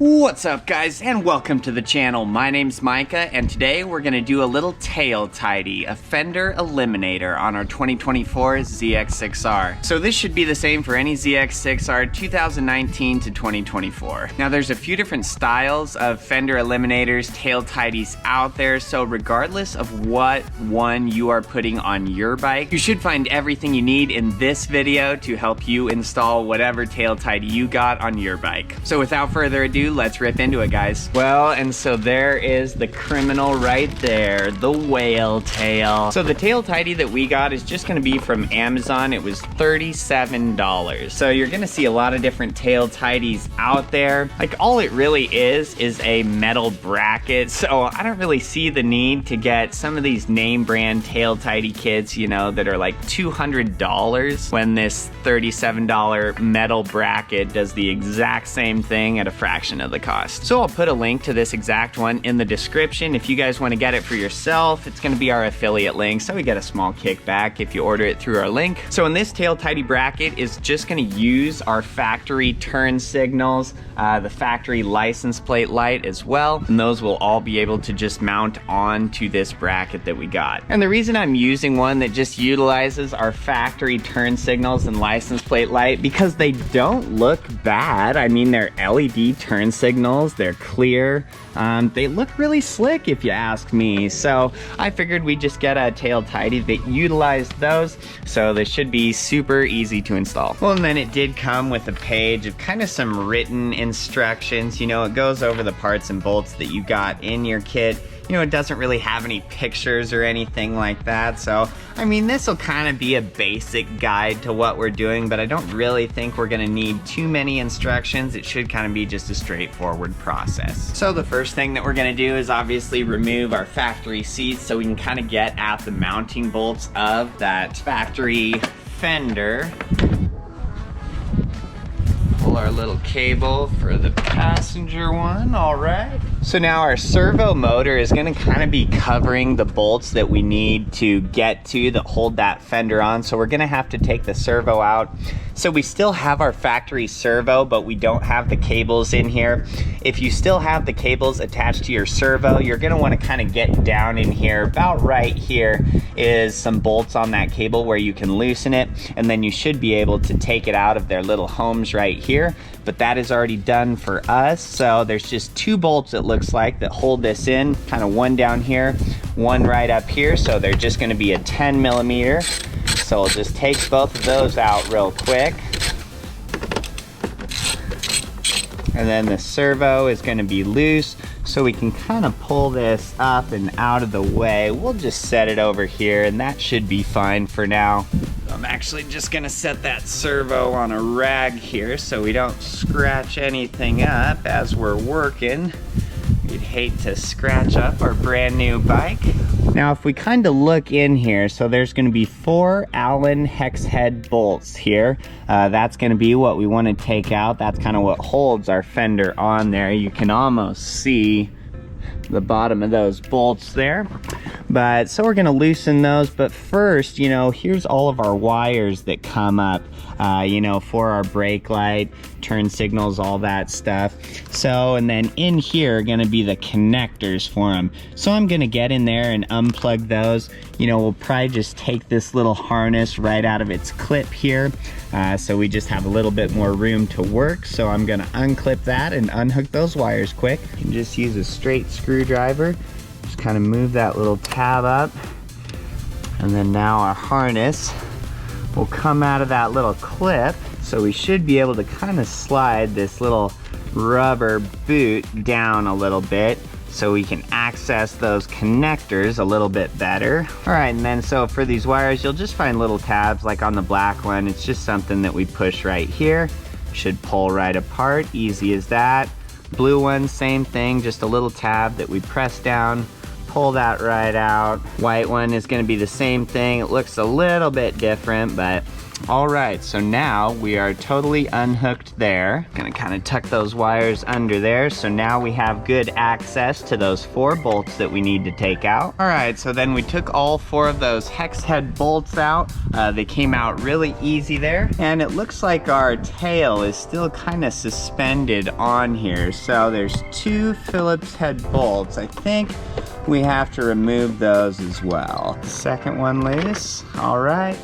What's up guys, and welcome to the channel. My name's Micah, and today we're gonna do a little tail tidy, a Fender Eliminator on our 2024 ZX-6R. So this should be the same for any ZX-6R 2019 to 2024. Now there's a few different styles of Fender Eliminators, tail tidies out there, so regardless of what one you are putting on your bike, you should find everything you need in this video to help you install whatever tail tidy you got on your bike. So without further ado, let's rip into it, guys. Well, and so there is the criminal right there, the whale tail. So the tail tidy that we got is just gonna be from Amazon. It was $37. So you're gonna see a lot of different tail tidies out there. Like, all it really is a metal bracket. So I don't really see the need to get some of these name brand tail tidy kits, you know, that are like $200 when this $37 metal bracket does the exact same thing at a fraction of the cost. So I'll put a link to this exact one in the description. If you guys want to get it for yourself, it's going to be our affiliate link, so we get a small kickback if you order it through our link. So in this tail tidy bracket is just going to use our factory turn signals, the factory license plate light as well, and those will all be able to just mount onto this bracket that we got. And the reason I'm using one that just utilizes our factory turn signals and license plate light, because they don't look bad. I mean, they're LED turn signals, they're clear, they look really slick if you ask me. So I figured we'd just get a tail tidy that utilized those, so they should be super easy to install. Well, and then it did come with a page of kind of some written instructions. You know, it goes over the parts and bolts that you got in your kit. You know, it doesn't really have any pictures or anything like that. So, I mean, this will kind of be a basic guide to what we're doing, but I don't really think we're gonna need too many instructions. It should kind of be just a straightforward process. So the first thing that we're gonna do is obviously remove our factory seats so we can kind of get at the mounting bolts of that factory fender. Pull our little cable for the passenger one, all right. So now our servo motor is gonna kind of be covering the bolts that we need to get to that hold that fender on. So we're gonna have to take the servo out. So we still have our factory servo, but we don't have the cables in here. If you still have the cables attached to your servo, you're gonna wanna kind of get down in here. About right here is some bolts on that cable where you can loosen it, and then you should be able to take it out of their little homes right here. But that is already done for us. So there's just two bolts, it looks like, that hold this in, kind of one down here, one right up here. So they're just gonna be a 10 millimeter. So we'll just take both of those out real quick. And then the servo is gonna be loose, so we can kind of pull this up and out of the way. We'll just set it over here, and that should be fine for now. I'm actually just gonna set that servo on a rag here so we don't scratch anything up as we're working. We'd hate to scratch up our brand new bike. Now if we kind of look in here, so there's going to be 4 Allen hex head bolts here. That's going to be what we want to take out. That's kind of what holds our fender on there. You can almost see the bottom of those bolts there. But so we're gonna loosen those, but first, you know, here's all of our wires that come up, you know, for our brake light, turn signals, all that stuff. So, and then in here are gonna be the connectors for them. So I'm gonna get in there and unplug those. You know, we'll probably just take this little harness right out of its clip here. So we just have a little bit more room to work. So I'm gonna unclip that and unhook those wires quick. You can just use a straight screwdriver. Just kind of move that little tab up. And then now our harness will come out of that little clip. So we should be able to kind of slide this little rubber boot down a little bit so we can access those connectors a little bit better. All right, and then so for these wires, you'll just find little tabs like on the black one. It's just something that we push right here. Should pull right apart, easy as that. Blue one, same thing, just a little tab that we press down, pull that right out. White one is gonna be the same thing. It looks a little bit different, but All right, so now we are totally unhooked there. Gonna kind of tuck those wires under there. So now we have good access to those 4 bolts that we need to take out. All right, so then we took all 4 of those hex head bolts out. They came out really easy there. And it looks like our tail is still kind of suspended on here. So there's 2 Phillips head bolts. I think we have to remove those as well. Second one loose, all right.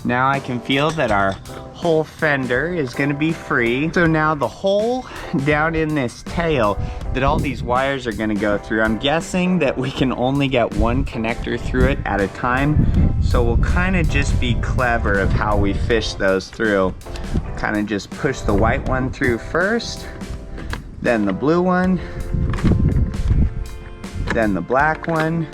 Now I can feel that our whole fender is gonna be free. So now the hole down in this tail that all these wires are gonna go through, I'm guessing that we can only get 1 connector through it at a time. So we'll kind of just be clever of how we fish those through. Kind of just push the white one through first, then the blue one, then the black one.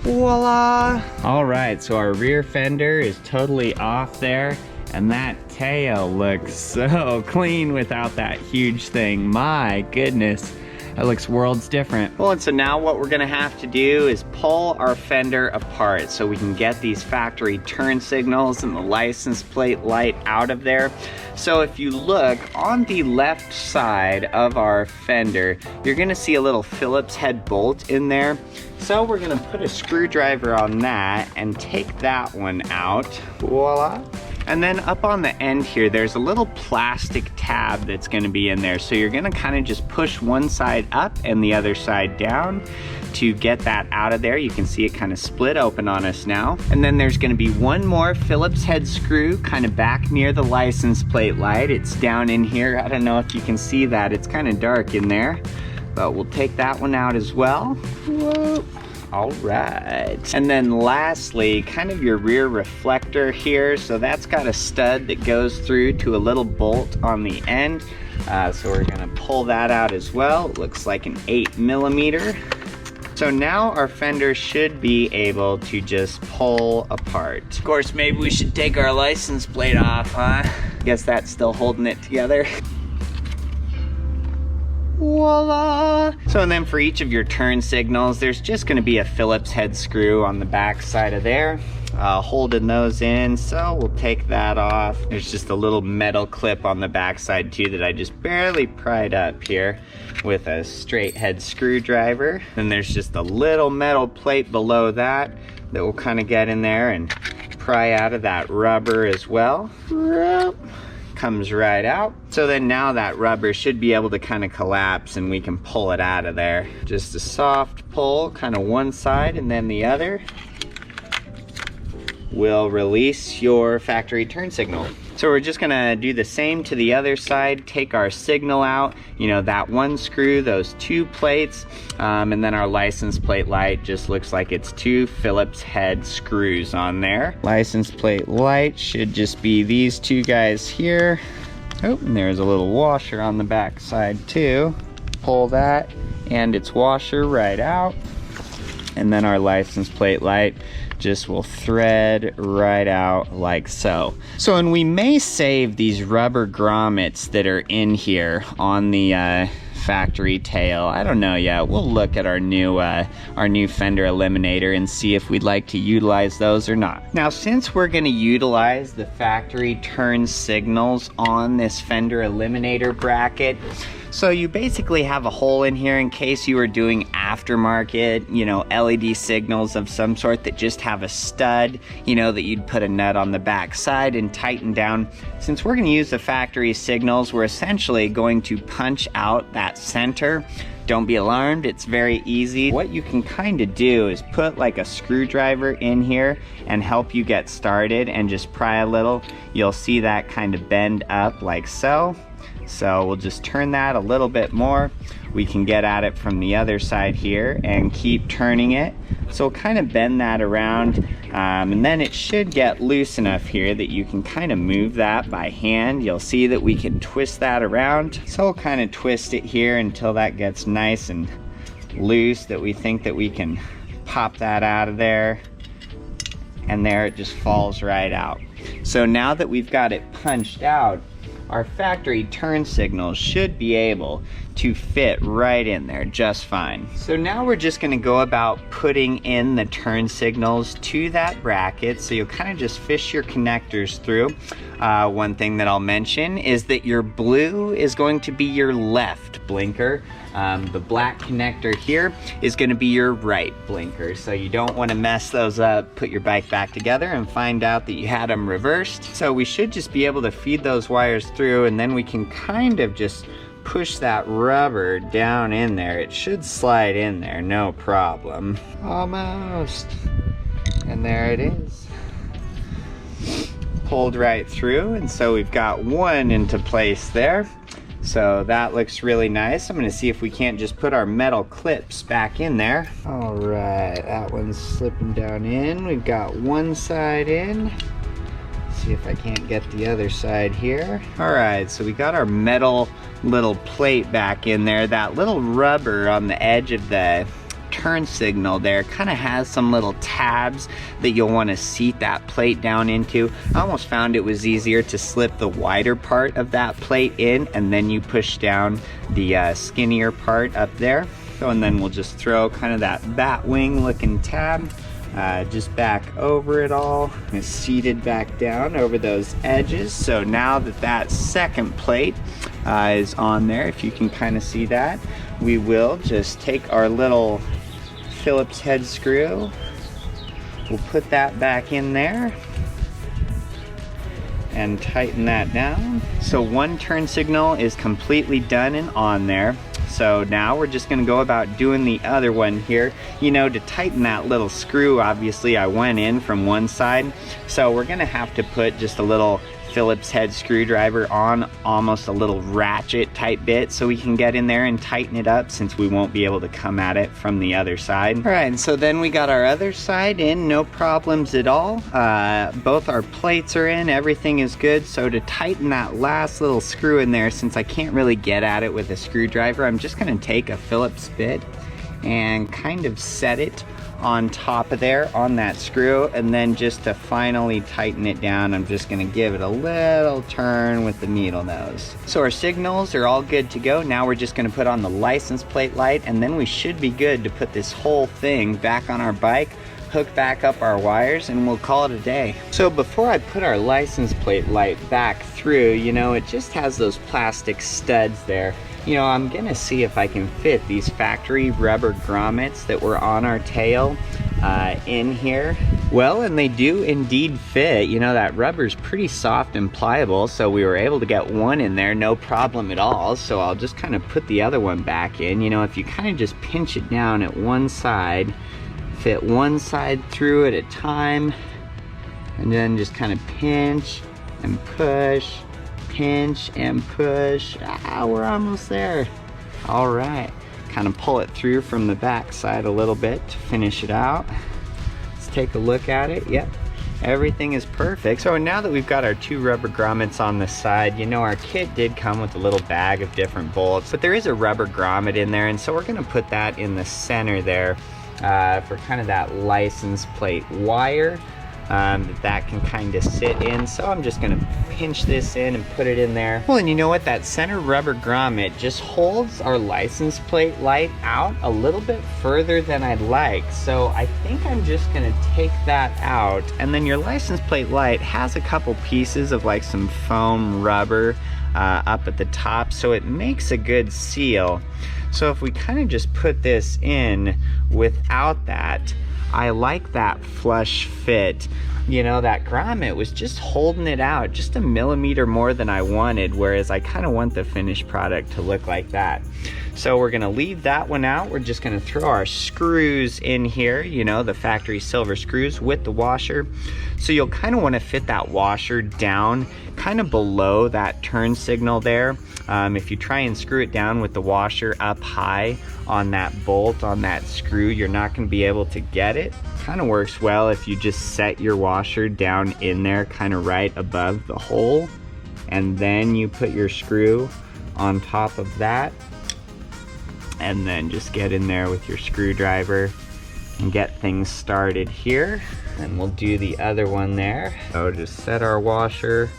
Voila! All right, so our rear fender is totally off there, and that tail looks so clean without that huge thing. My goodness, that looks worlds different. Well, and so now what we're gonna have to do is pull our fender apart so we can get these factory turn signals and the license plate light out of there. So if you look on the left side of our fender, you're gonna see a little Phillips head bolt in there. So we're gonna put a screwdriver on that and take that one out, voila. And then up on the end here, there's a little plastic tab that's gonna be in there. So you're gonna kind of just push one side up and the other side down to get that out of there. You can see it kind of split open on us now. And then there's gonna be one more Phillips head screw kind of back near the license plate light. It's down in here. I don't know if you can see that. It's kind of dark in there, but we'll take that one out as well. Whoa. All right. And then lastly, kind of your rear reflector here. So that's got a stud that goes through to a little bolt on the end. So we're gonna pull that out as well. It looks like an 8mm. So now our fender should be able to just pull apart. Of course, maybe we should take our license plate off, huh? Guess that's still holding it together. Voila! So and then for each of your turn signals, there's just gonna be a Phillips head screw on the back side of there, holding those in. So we'll take that off. There's just a little metal clip on the back side too that I just barely pried up here with a straight head screwdriver. Then there's just a little metal plate below that that will kind of get in there and pry out of that rubber as well. Comes right out. So then now that rubber should be able to kind of collapse and we can pull it out of there. Just a soft pull, kind of one side and then the other will release your factory turn signal. So we're just gonna do the same to the other side, take our signal out, you know, that one screw, those 2 plates, and then our license plate light just looks like it's 2 Phillips head screws on there. License plate light should just be these 2 guys here. Oh, and there's a little washer on the back side too. Pull that and its washer right out. And then our license plate light just will thread right out like so. So, and we may save these rubber grommets that are in here on the factory tail. I don't know yet. We'll look at our new Fender Eliminator and see if we'd like to utilize those or not. Now, since we're gonna utilize the factory turn signals on this Fender Eliminator bracket, so you basically have a hole in here in case you were doing aftermarket, you know, LED signals of some sort that just have a stud, you know, that you'd put a nut on the back side and tighten down. Since we're gonna use the factory signals, we're essentially going to punch out that center. Don't be alarmed, it's very easy. What you can kind of do is put like a screwdriver in here and help you get started and just pry a little. You'll see that kind of bend up like so. So we'll just turn that a little bit more. We can get at it from the other side here and keep turning it. So we'll kind of bend that around and then it should get loose enough here that you can kind of move that by hand. You'll see that we can twist that around. So we'll kind of twist it here until that gets nice and loose that we think that we can pop that out of there. And there it just falls right out. So now that we've got it punched out, our factory turn signals should be able to fit right in there just fine. So now we're just gonna go about putting in the turn signals to that bracket. So you'll kind of just fish your connectors through. One thing that I'll mention is that your blue is going to be your left blinker. The black connector here is going to be your right blinker. So you don't want to mess those up, put your bike back together and find out that you had them reversed. So we should just be able to feed those wires through, and then we can kind of just push that rubber down in there. It should slide in there, no problem. Almost. And there it is. Pulled right through, and so we've got one into place there. So that looks really nice. I'm gonna see if we can't just put our metal clips back in there. All right, that one's slipping down in. We've got one side in. See if I can't get the other side here. All right, so we got our metal little plate back in there. That little rubber on the edge of the turn signal there kind of has some little tabs that you'll want to seat that plate down into. I almost found it was easier to slip the wider part of that plate in, and then you push down the skinnier part up there. So, and then we'll just throw kind of that bat wing looking tab just back over it all. It's seated back down over those edges. So now that that second plate is on there, if you can kind of see that, we will just take our little Phillips head screw. We'll put that back in there and tighten that down. So one turn signal is completely done and on there. So now we're just gonna go about doing the other one here. You know, to tighten that little screw, obviously I went in from one side. So we're gonna have to put just a little Phillips head screwdriver on almost a little ratchet type bit so we can get in there and tighten it up, since we won't be able to come at it from the other side. All right, and so then we got our other side in, no problems at all. Both our plates are in, everything is good. So to tighten that last little screw in there, since I can't really get at it with a screwdriver, I'm just gonna take a Phillips bit and kind of set it on top of there on that screw, and then just to finally tighten it down, I'm just going to give it a little turn with the needle nose. So our signals are all good to go. Now we're just going to put on the license plate light, and then we should be good to put this whole thing back on our bike, hook back up our wires, and we'll call it a day. So before I put our license plate light back through, you know, it just has those plastic studs there. You know, I'm gonna see if I can fit these factory rubber grommets that were on our tail in here. Well, and they do indeed fit. You know, that rubber's pretty soft and pliable, so we were able to get one in there, no problem at all. So I'll just kind of put the other one back in. You know, if you kind of just pinch it down at one side, fit one side through at a time, and then just kind of pinch and push, pinch and push. We're almost there. All right, kind of pull it through from the back side a little bit to finish it out. Let's take a look at it. Yep, everything is perfect. So now that we've got our two rubber grommets on the side, you know, our kit did come with a little bag of different bolts, but there is a rubber grommet in there, and so we're gonna put that in the center there for kind of that license plate wire. That can kind of sit in. So I'm just gonna pinch this in and put it in there. Well, and you know what? That center rubber grommet just holds our license plate light out a little bit further than I'd like. So I think I'm just gonna take that out. And then your license plate light has a couple pieces of like some foam rubber up at the top, so it makes a good seal. So if we kind of just put this in without that, I like that flush fit. You know, that grommet was just holding it out just a millimeter more than I wanted, whereas I kind of want the finished product to look like that. So we're gonna leave that one out. We're just gonna throw our screws in here, you know, the factory silver screws with the washer. So you'll kind of want to fit that washer down kind of below that turn signal there. If you try and screw it down with the washer up high on that bolt, on that screw, you're not going to be able to get it. Kind of works well if you just set your washer down in there kind of right above the hole, and then you put your screw on top of that, and then just get in there with your screwdriver and get things started here. And we'll do the other one there. So just set our washer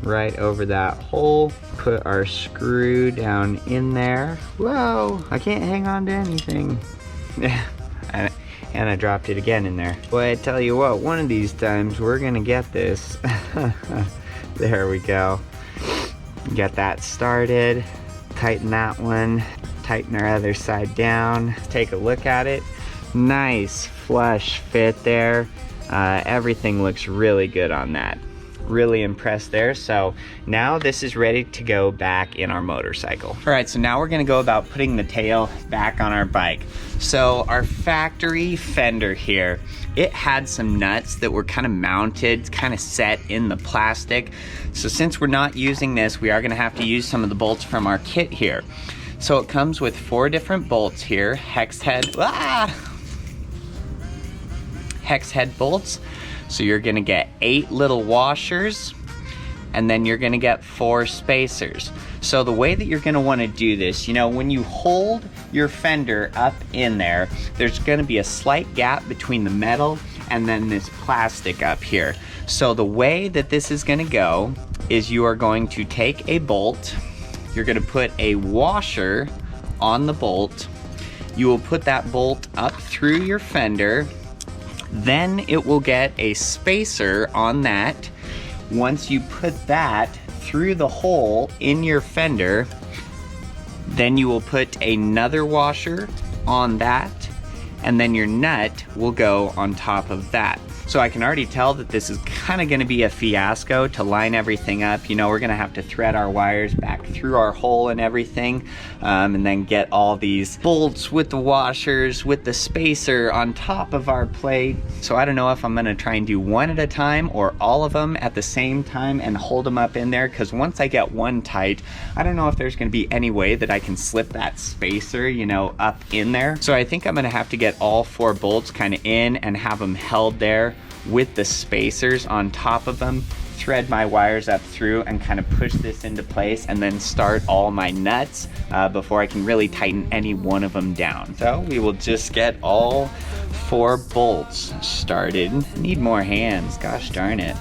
right over that hole. Put our screw down in there. Whoa, I can't hang on to anything. And I dropped it again in there. Boy, I tell you what, one of these times we're gonna get this. There we go. Get that started. Tighten that one. Tighten our other side down. Take a look at it. Nice flush fit there. Everything looks really good on that. Really impressed there. So now this is ready to go back in our motorcycle. All right, so now we're gonna go about putting the tail back on our bike. So our factory fender here, it had some nuts that were kind of mounted, kind of set in the plastic. So since we're not using this, we are gonna have to use some of the bolts from our kit here. So it comes with 4 different bolts here, hex head bolts. So you're gonna get 8 little washers, and then you're gonna get 4 spacers. So the way that you're gonna wanna do this, you know, when you hold your fender up in there, there's gonna be a slight gap between the metal and then this plastic up here. So the way that this is gonna go is you are going to take a bolt, you're gonna put a washer on the bolt, you will put that bolt up through your fender, then it will get a spacer on that. Once you put that through the hole in your fender, then you will put another washer on that, and then your nut will go on top of that. So I can already tell that this is kind of gonna be a fiasco to line everything up. You know, we're gonna have to thread our wires back through our hole and everything, and then get all these bolts with the washers, with the spacer on top of our plate. So I don't know if I'm gonna try and do one at a time or all of them at the same time and hold them up in there, because once I get one tight, I don't know if there's gonna be any way that I can slip that spacer, you know, up in there. So I think I'm gonna have to get all 4 bolts kind of in and have them held there with the spacers on top of them, thread my wires up through and kind of push this into place, and then start all my nuts before I can really tighten any one of them down. So we will just get all 4 bolts started. Need more hands, gosh darn it.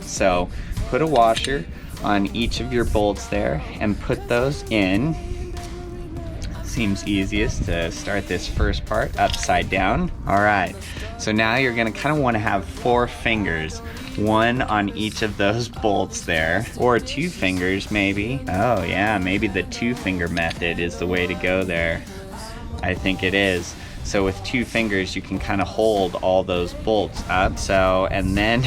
So put a washer on each of your bolts there and put those in. Seems easiest to start this first part upside down. All right, so now you're gonna kind of want to have 4 fingers, one on each of those bolts there, or 2 fingers maybe. Oh yeah, maybe the 2-finger method is the way to go there. I think it is. So with 2 fingers, you can kind of hold all those bolts up. So, and then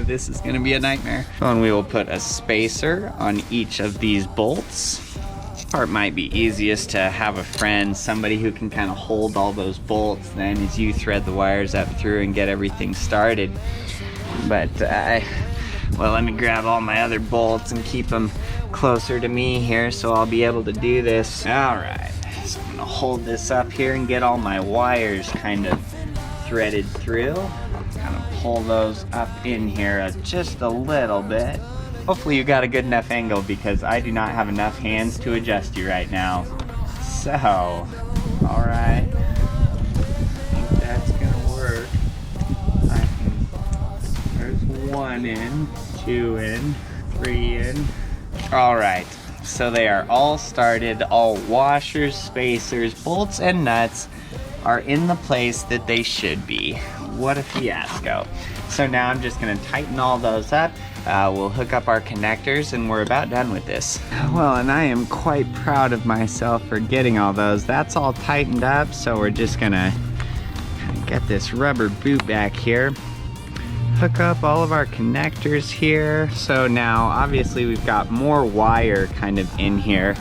this is gonna be a nightmare. And we will put a spacer on each of these bolts. Part might be easiest to have a friend, somebody who can kind of hold all those bolts then as you thread the wires up through and get everything started. But well, let me grab all my other bolts and keep them closer to me here so I'll be able to do this. All right, so I'm gonna hold this up here and get all my wires kind of threaded through. Kind of pull those up in here just a little bit. Hopefully you got a good enough angle, because I do not have enough hands to adjust you right now. So, all right, I think that's gonna work. There's 1 in, 2 in, 3 in. All right, so they are all started. All washers, spacers, bolts, and nuts are in the place that they should be. What a fiasco. So now I'm just gonna tighten all those up. We'll hook up our connectors and we're about done with this. Well, and I am quite proud of myself for getting all those. That's all tightened up, so we're just gonna get this rubber boot back here. Hook up all of our connectors here. So now, obviously, we've got more wire kind of in here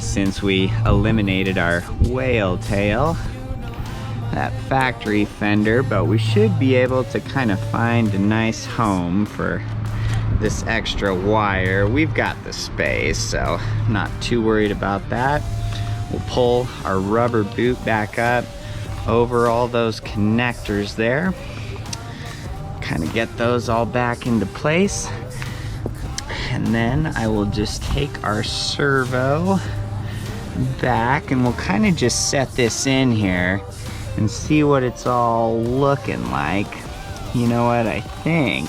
since we eliminated our whale tail, that factory fender, but we should be able to kind of find a nice home for this extra wire. We've got the space, so I'm not too worried about that. We'll pull our rubber boot back up over all those connectors there. Kind of get those all back into place. And then I will just take our servo back and we'll kind of just set this in here and see what it's all looking like. You know what, I think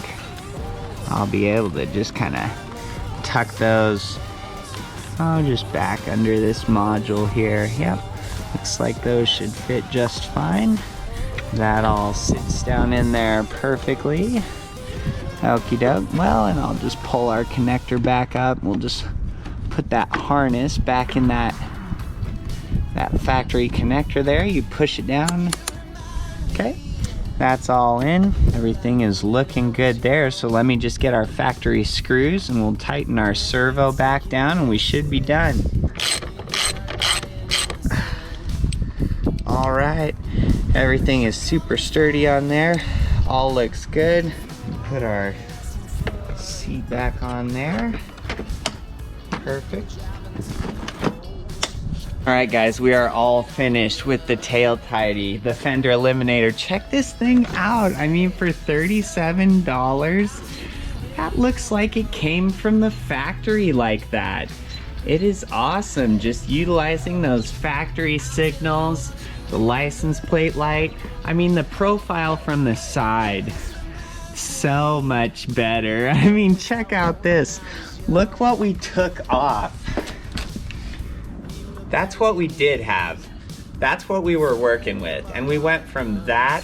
I'll be able to just kind of tuck those, just back under this module here. Yep, looks like those should fit just fine. That all sits down in there perfectly. Okie doke. Well, and I'll just pull our connector back up. We'll just put that harness back in that factory connector there. You push it down. Okay, that's all in. Everything is looking good there. So let me just get our factory screws and we'll tighten our servo back down and we should be done. All right, everything is super sturdy on there. All looks good. Put our seat back on there. Perfect. All right, guys, we are all finished with the tail tidy, the Fender Eliminator. Check this thing out. I mean, for $37, that looks like it came from the factory like that. It is awesome, just utilizing those factory signals, the license plate light. I mean, the profile from the side, so much better. I mean, check out this. Look what we took off. That's what we did have. That's what we were working with. And we went from that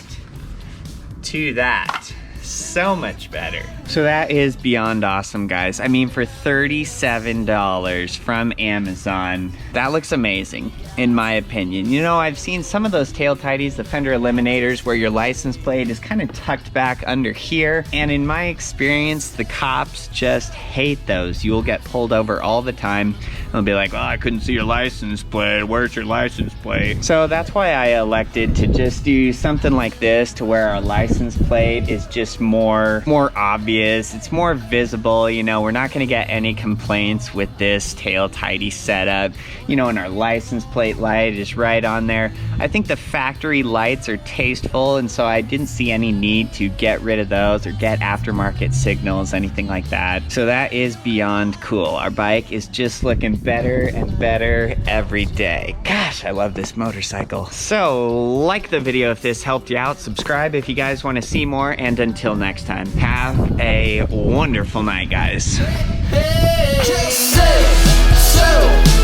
to that. So much better. So that is beyond awesome, guys. I mean, for $37 from Amazon, that looks amazing, in my opinion. You know, I've seen some of those tail tidies, the Fender Eliminators, where your license plate is kind of tucked back under here. And in my experience, the cops just hate those. You will get pulled over all the time. They'll be like, well, I couldn't see your license plate. Where's your license plate? So that's why I elected to just do something like this, to where our license plate is just more obvious. It's more visible. You know, we're not going to get any complaints with this tail tidy setup. You know, and our license plate light is right on there. I think the factory lights are tasteful, and so I didn't see any need to get rid of those or get aftermarket signals, anything like that. So that is beyond cool. Our bike is just looking better and better every day. Gosh, I love this motorcycle. So like the video if this helped you out, subscribe if you guys want to see more, and until next time, have a wonderful night, guys. Hey, just so